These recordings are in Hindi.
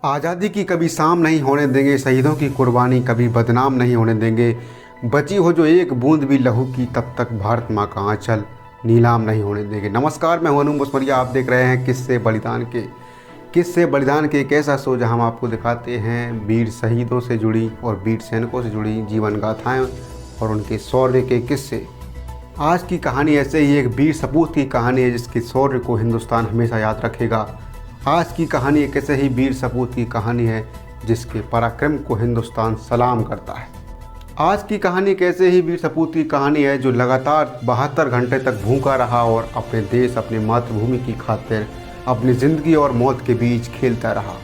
आज़ादी की कभी शाम नहीं होने देंगे, शहीदों की कुर्बानी कभी बदनाम नहीं होने देंगे। बची हो जो एक बूंद भी लहू की, तब तक भारत माँ का आंचल नीलाम नहीं होने देंगे। नमस्कार, मैं हूं अनु मुस्मरिया। आप देख रहे हैं किस्से बलिदान के एक ऐसा शो जहां हम आपको दिखाते हैं वीर शहीदों से जुड़ी और वीर सैनिकों से जुड़ी जीवन गाथाएँ और उनके शौर्य के किस्से। आज की कहानी ऐसे ही एक वीर सपूत की कहानी है जिसके शौर्य को हिंदुस्तान हमेशा याद रखेगा। आज की कहानी एक ऐसे ही वीर सपूत की कहानी है जिसके पराक्रम को हिंदुस्तान सलाम करता है। आज की कहानी एक ऐसे ही वीर सपूत की कहानी है जो लगातार 72 घंटे तक भूखा रहा और अपने देश, अपनी मातृभूमि की खातिर अपनी ज़िंदगी और मौत के बीच खेलता रहा।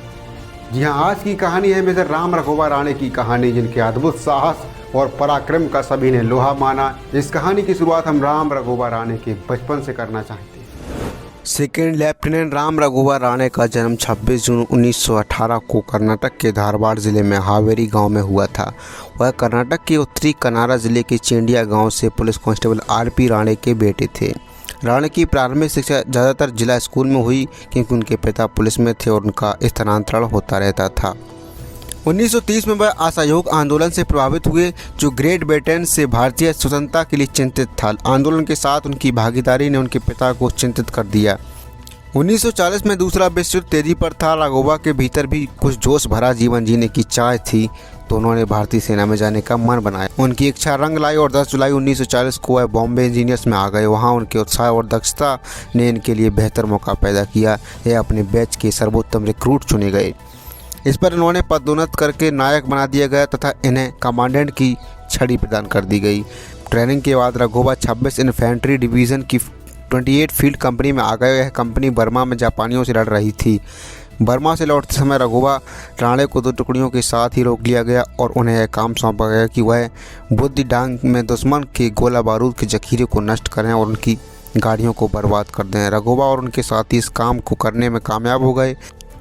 जी हाँ, आज की कहानी है मेजर राम रघोबा राणे की कहानी, जिनके अद्भुत साहस और पराक्रम का सभी ने लोहा माना। इस कहानी की शुरुआत हम राम रघोबा राणे के बचपन से करना चाहते हैं। सेकेंड लेफ्टिनेंट राम रघोबा राणे का जन्म 26 जून 1918 को कर्नाटक के धारवाड़ ज़िले में हावेरी गांव में हुआ था। वह कर्नाटक के उत्तरी कनारा ज़िले के चेंडिया गांव से पुलिस कांस्टेबल आरपी राणे के बेटे थे। राणे की प्रारंभिक शिक्षा ज़्यादातर जिला स्कूल में हुई क्योंकि उनके पिता पुलिस में थे और उनका स्थानांतरण होता रहता था। 1930 में वह असहयोग आंदोलन से प्रभावित हुए जो ग्रेट ब्रिटेन से भारतीय स्वतंत्रता के लिए चिंतित था। आंदोलन के साथ उनकी भागीदारी ने उनके पिता को चिंतित कर दिया। 1940 में दूसरा विश्व युद्ध तेजी पर था। रघोबा के भीतर भी कुछ जोश भरा जीवन जीने की चाह थी, तो उन्होंने भारतीय सेना में जाने का मन बनाया। उनकी इच्छा रंग लाई और 10 जुलाई 1940 को वह बॉम्बे इंजीनियर्स में आ गए। वहाँ उनके उत्साह और दक्षता ने इनके लिए बेहतर मौका पैदा किया। यह अपने बैच के सर्वोत्तम रिक्रूट चुने गए। इस पर इन्होंने पदोन्नत करके नायक बना दिया गया तथा इन्हें कमांडेंट की छड़ी प्रदान कर दी गई। ट्रेनिंग के बाद रघोबा 26 इन्फेंट्री डिवीज़न की 28 फील्ड कंपनी में आ गए। यह कंपनी बर्मा में जापानियों से लड़ रही थी। बर्मा से लौटते समय रघोबा राणे को 2 टुकड़ियों के साथ ही रोक लिया गया और उन्हें यह काम सौंपा गया कि वह बुद्धि डांग में दुश्मन के गोला बारूद के जखीरे को नष्ट करें और उनकी गाड़ियों को बर्बाद कर दें। रघोबा और उनके साथी इस काम को करने में कामयाब हो गए।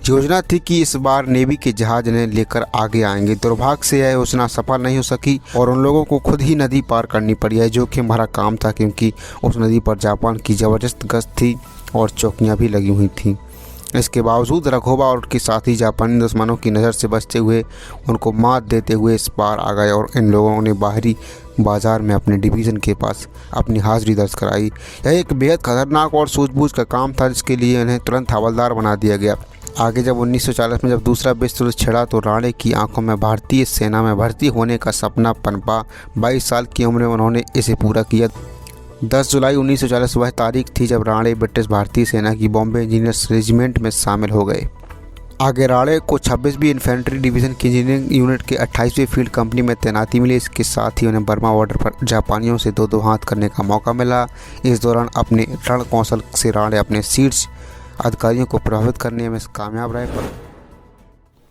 योजना थी कि इस बार नेवी के जहाज ने लेकर आगे आएंगे। दुर्भाग्य से यह योजना सफल नहीं हो सकी और उन लोगों को खुद ही नदी पार करनी पड़ी है, जो कि हमारा काम था क्योंकि उस नदी पर जापान की ज़बरदस्त गश्त थी और चौकियां भी लगी हुई थीं। इसके बावजूद रघोबा और उनके साथी जापानी दुश्मनों की नज़र से बचते हुए उनको मात देते हुए इस पार आ गए और इन लोगों ने बाहरी बाजार में अपने डिवीज़न के पास अपनी हाजिरी दर्ज कराई। यह एक बेहद खतरनाक और सूझबूझ का काम था जिसके लिए इन्हें तुरंत हवलदार बना दिया गया। आगे जब 1940 में जब दूसरा विश्व युद्ध छिड़ा तो राणे की आंखों में भारतीय सेना में भर्ती होने का सपना पनपा। 22 साल की उम्र में उन्होंने इसे पूरा किया। 10 जुलाई 1940 वह तारीख थी जब राणे ब्रिटिश भारतीय सेना की बॉम्बे इंजीनियर्स रेजिमेंट में शामिल हो गए। आगे राणे को 26वीं इन्फेंट्री डिवीज़न की इंजीनियरिंग यूनिट के 28वीं फील्ड कंपनी में तैनाती मिली। इसके साथ ही उन्हें बर्मा बॉर्डर पर जापानियों से 2-2 हाथ करने का मौका मिला। इस दौरान अपने रण कौशल से राणे अपने शीर्ष अधिकारियों को प्रभावित करने में कामयाब रहे।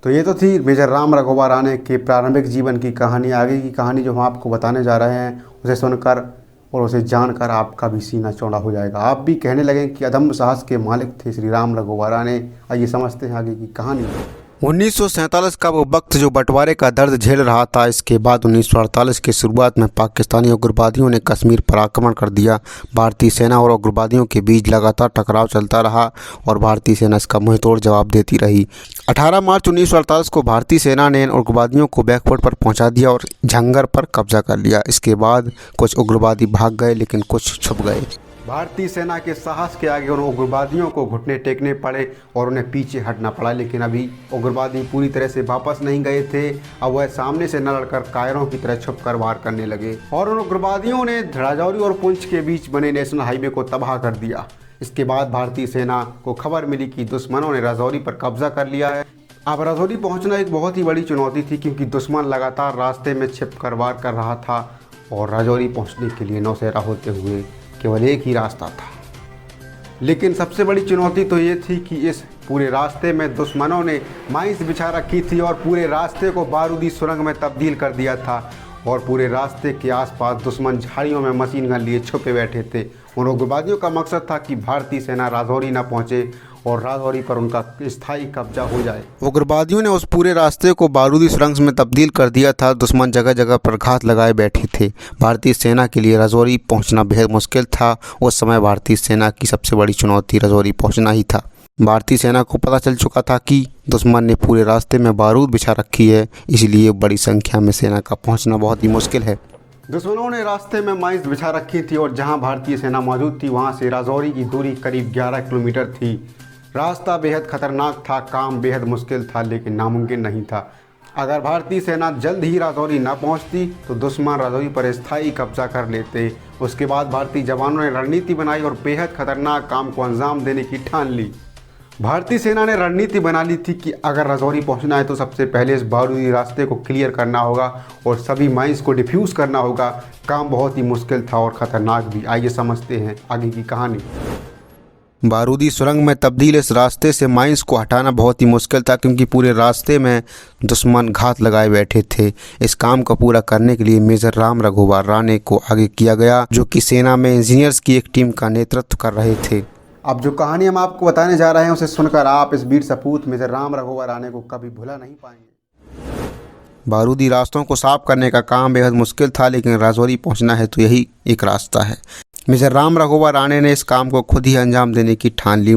तो ये तो थी मेजर राम रघोबा राणे के प्रारंभिक जीवन की कहानी। आगे की कहानी जो हम आपको बताने जा रहे हैं उसे सुनकर और उसे जानकर आपका भी सीना चौड़ा हो जाएगा। आप भी कहने लगें कि अदम्य साहस के मालिक थे श्री राम रघोबा राणे। आइए समझते हैं आगे की कहानी। 1947 का वो वक्त जो बंटवारे का दर्द झेल रहा था। इसके बाद 1948 की शुरुआत में पाकिस्तानी उग्रवादियों ने कश्मीर पर आक्रमण कर दिया। भारतीय सेना और उग्रवादियों के बीच लगातार टकराव चलता रहा और भारतीय सेना इसका मुंहतोड़ जवाब देती रही। 18 मार्च 1948 को भारतीय सेना ने उग्रवादियों को बैकफुट पर पहुंचा दिया और झंगर पर कब्जा कर लिया। इसके बाद कुछ उग्रवादी भाग गए लेकिन कुछ छुप गए। भारतीय सेना के साहस के आगे उन उग्रवादियों को घुटने टेकने पड़े और उन्हें पीछे हटना पड़ा। लेकिन अभी उग्रवादी पूरी तरह से वापस नहीं गए थे। अब वह सामने से न लड़कर कायरों की तरह छुपकर वार करने लगे और उन उग्रवादियों ने राजौरी और पुंछ के बीच बने नेशनल हाईवे को तबाह कर दिया। इसके बाद भारतीय सेना को खबर मिली कि दुश्मनों ने राजौरी पर कब्जा कर लिया है। अब राजौरी पहुँचना एक बहुत ही बड़ी चुनौती थी क्योंकि दुश्मन लगातार रास्ते में छिप कर वार कर रहा था और राजौरी पहुँचने के लिए नौशहरा होते हुए केवल एक ही रास्ता था। लेकिन सबसे बड़ी चुनौती तो ये थी कि इस पूरे रास्ते में दुश्मनों ने माइंस बिछा रखी थी और पूरे रास्ते को बारूदी सुरंग में तब्दील कर दिया था और पूरे रास्ते के आसपास दुश्मन झाड़ियों में मशीन गन लिए छुपे बैठे थे। उन उग्रवादियों का मकसद था कि भारतीय सेना राजौरी न पहुंचे और राजौरी पर उनका स्थायी कब्जा हो जाए। उग्रवादियों ने उस पूरे रास्ते को बारूदी सुरंग में तब्दील कर दिया था। दुश्मन जगह जगह पर घात लगाए बैठे थे। भारतीय सेना के लिए राजौरी पहुंचना बेहद मुश्किल था। उस समय भारतीय सेना की सबसे बड़ी चुनौती राजौरी पहुंचना ही था। भारतीय सेना को पता चल चुका था कि दुश्मन ने पूरे रास्ते में बारूद बिछा रखी है, इसलिए बड़ी संख्या में सेना का पहुंचना बहुत ही मुश्किल है। दुश्मनों ने रास्ते में माइंस बिछा रखी थी और जहां भारतीय सेना मौजूद थी वहां से राजौरी की दूरी करीब 11 किलोमीटर थी। रास्ता बेहद खतरनाक था, काम बेहद मुश्किल था, लेकिन नामुमकिन नहीं था। अगर भारतीय सेना जल्द ही राजौरी न पहुंचती तो दुश्मन राजौरी पर स्थायी कब्जा कर लेते। उसके बाद भारतीय जवानों ने रणनीति बनाई और बेहद खतरनाक काम को अंजाम देने की ठान ली। भारतीय सेना ने रणनीति बना ली थी कि अगर राजौरी पहुंचना है तो सबसे पहले इस बारूदी रास्ते को क्लियर करना होगा और सभी माइंस को डिफ्यूज़ करना होगा। काम बहुत ही मुश्किल था और ख़तरनाक भी। आइए समझते हैं आगे की कहानी। बारूदी सुरंग में तब्दील इस रास्ते से माइंस को हटाना बहुत ही मुश्किल था, क्योंकि पूरे रास्ते में दुश्मन घात लगाए बैठे थे। इस काम को पूरा करने के लिए मेजर राम रघुवर राणे को आगे किया गया, जो कि सेना में इंजीनियर्स की एक टीम का नेतृत्व कर रहे थे। अब जो कहानी हम आपको बताने जा रहे हैं उसे सुनकर आप इस वीर सपूत मेजर राम रघुवर राणे को कभी भुला नहीं पाएंगे। बारूदी रास्तों को साफ करने का काम बेहद मुश्किल था, लेकिन राजौरी पहुंचना है तो यही एक रास्ता है। मेजर राम रघुवर राणे ने इस काम को खुद ही अंजाम देने की ठान ली।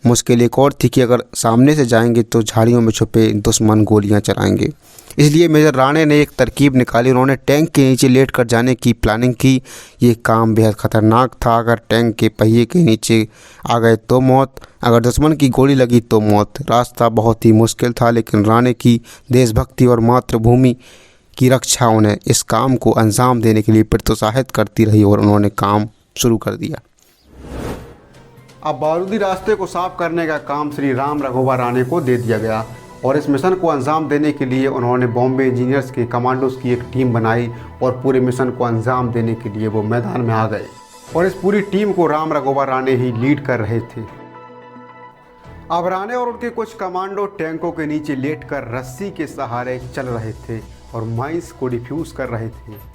मुश्किल एक और थी कि अगर सामने से जाएंगे तो झाड़ियों में छुपे दुश्मन गोलियां चलाएंगे। इसलिए मेजर राणे ने एक तरकीब निकाली। उन्होंने टैंक के नीचे लेट कर जाने की प्लानिंग की। ये काम बेहद ख़तरनाक था। अगर टैंक के पहिए के नीचे आ गए तो मौत, अगर दुश्मन की गोली लगी तो मौत। रास्ता बहुत ही मुश्किल था, लेकिन राणे की देशभक्ति और मातृभूमि की रक्षा उन्हें इस काम को अंजाम देने के लिए प्रोत्साहित करती रही और उन्होंने काम शुरू कर दिया। अब बारूदी रास्ते को साफ करने का काम श्री राम रघुवर राणे को दे दिया गया और इस मिशन को अंजाम देने के लिए उन्होंने बॉम्बे इंजीनियर्स के कमांडोज की एक टीम बनाई और पूरे मिशन को अंजाम देने के लिए वो मैदान में आ गए और इस पूरी टीम को राम रघुवर राणे ही लीड कर रहे थे। अब राणे और उनके कुछ कमांडो टैंकों के नीचे लेटकर रस्सी के सहारे चल रहे थे और माइंस को डिफ्यूज़ कर रहे थे।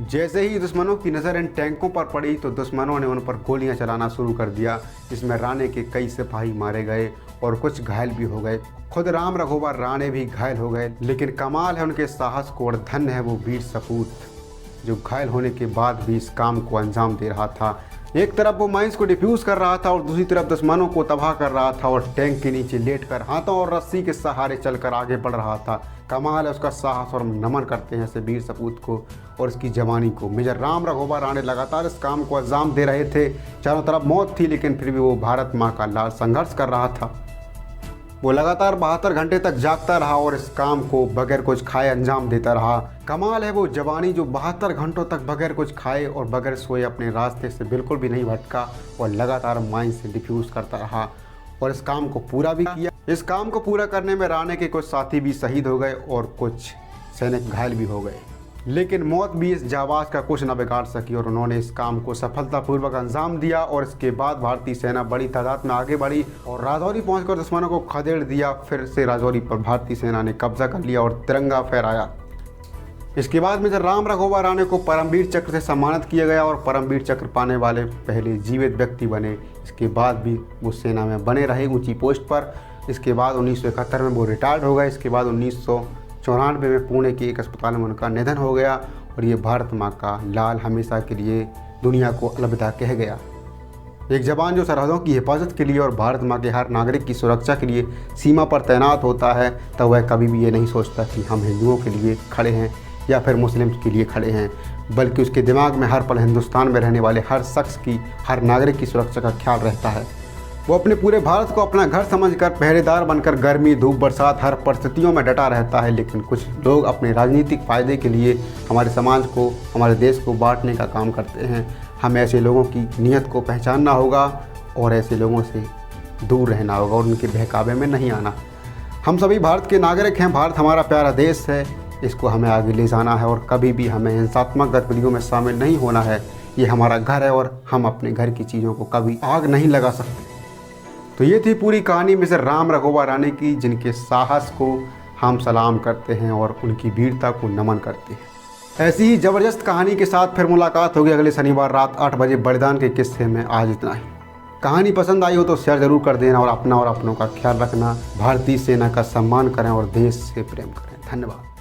जैसे ही दुश्मनों की नज़र इन टैंकों पर पड़ी तो दुश्मनों ने उन पर गोलियां चलाना शुरू कर दिया, जिसमें राणे के कई सिपाही मारे गए और कुछ घायल भी हो गए। खुद राम रघुवर राणे भी घायल हो गए, लेकिन कमाल है उनके साहस को और धन्य है वो वीर सपूत जो घायल होने के बाद भी इस काम को अंजाम दे रहा था। एक तरफ वो माइंस को डिफ्यूज़ कर रहा था और दूसरी तरफ दुश्मनों को तबाह कर रहा था और टैंक के नीचे लेटकर हाथों और रस्सी के सहारे चलकर आगे बढ़ रहा था। कमाल है उसका साहस और नमन करते हैं ऐसे वीर सपूत को और इसकी जवानी को। मेजर राम रघुवर राणे लगातार इस काम को अंजाम दे रहे थे। चारों तरफ मौत थी, लेकिन फिर भी वो भारत माँ का लाल संघर्ष कर रहा था। वो लगातार 72 घंटे तक जागता रहा और इस काम को बगैर कुछ खाए अंजाम देता रहा। कमाल है वो जवानी जो 72 घंटों तक बगैर कुछ खाए और बगैर सोए अपने रास्ते से बिल्कुल भी नहीं भटका और लगातार माइंस से डिफ्यूज़ करता रहा और इस काम को पूरा भी किया। इस काम को पूरा करने में राणे के कुछ साथी भी शहीद हो गए और कुछ सैनिक घायल भी हो गए, लेकिन मौत भी इस जाबाज का कुछ न बिगाड़ सकी और उन्होंने इस काम को सफलतापूर्वक अंजाम दिया। और इसके बाद भारतीय सेना बड़ी तादाद में आगे बढ़ी और राजौरी पहुंचकर दुश्मनों को खदेड़ दिया। फिर से राजौरी पर भारतीय सेना ने कब्जा कर लिया और तिरंगा फहराया। इसके बाद मेजर राम रघुवर राणे को परमवीर चक्र से सम्मानित किया गया और परमवीर चक्र पाने वाले पहले जीवित व्यक्ति बने। इसके बाद भी वो सेना में बने रहे ऊंची पोस्ट पर। इसके बाद 1971 में वो रिटायर्ड हो गए। इसके बाद 1994 में पुणे के एक अस्पताल में उनका निधन हो गया और ये भारत माँ का लाल हमेशा के लिए दुनिया को अलविदा कह गया। एक जवान जो सरहदों की हिफाजत के लिए और भारत माँ के हर नागरिक की सुरक्षा के लिए सीमा पर तैनात होता है, तब वह कभी भी ये नहीं सोचता कि हम हिंदुओं के लिए खड़े हैं या फिर मुस्लिम्स के लिए खड़े हैं, बल्कि उसके दिमाग में हर पल हिंदुस्तान में रहने वाले हर शख्स की, हर नागरिक की सुरक्षा का ख्याल रहता है। वो अपने पूरे भारत को अपना घर समझकर पहरेदार बनकर गर्मी धूप बरसात हर परिस्थितियों में डटा रहता है। लेकिन कुछ लोग अपने राजनीतिक फ़ायदे के लिए हमारे समाज को, हमारे देश को बांटने का काम करते हैं। हमें ऐसे लोगों की नीयत को पहचानना होगा और ऐसे लोगों से दूर रहना होगा और उनके बहकावे में नहीं आना। हम सभी भारत के नागरिक हैं। भारत हमारा प्यारा देश है, इसको हमें आगे ले जाना है और कभी भी हमें हिंसात्मक गतिविधियों में शामिल नहीं होना है। ये हमारा घर है और हम अपने घर की चीज़ों को कभी आग नहीं लगा सकते। तो ये थी पूरी कहानी मेजर राम रघुवर राणे की, जिनके साहस को हम सलाम करते हैं और उनकी वीरता को नमन करते हैं। ऐसी ही ज़बरदस्त कहानी के साथ फिर मुलाकात होगी अगले शनिवार रात 8 बजे बलिदान के किस्से में। आज इतना ही। कहानी पसंद आई हो तो शेयर ज़रूर कर देना और अपना और अपनों का ख्याल रखना। भारतीय सेना का सम्मान करें और देश से प्रेम करें। धन्यवाद।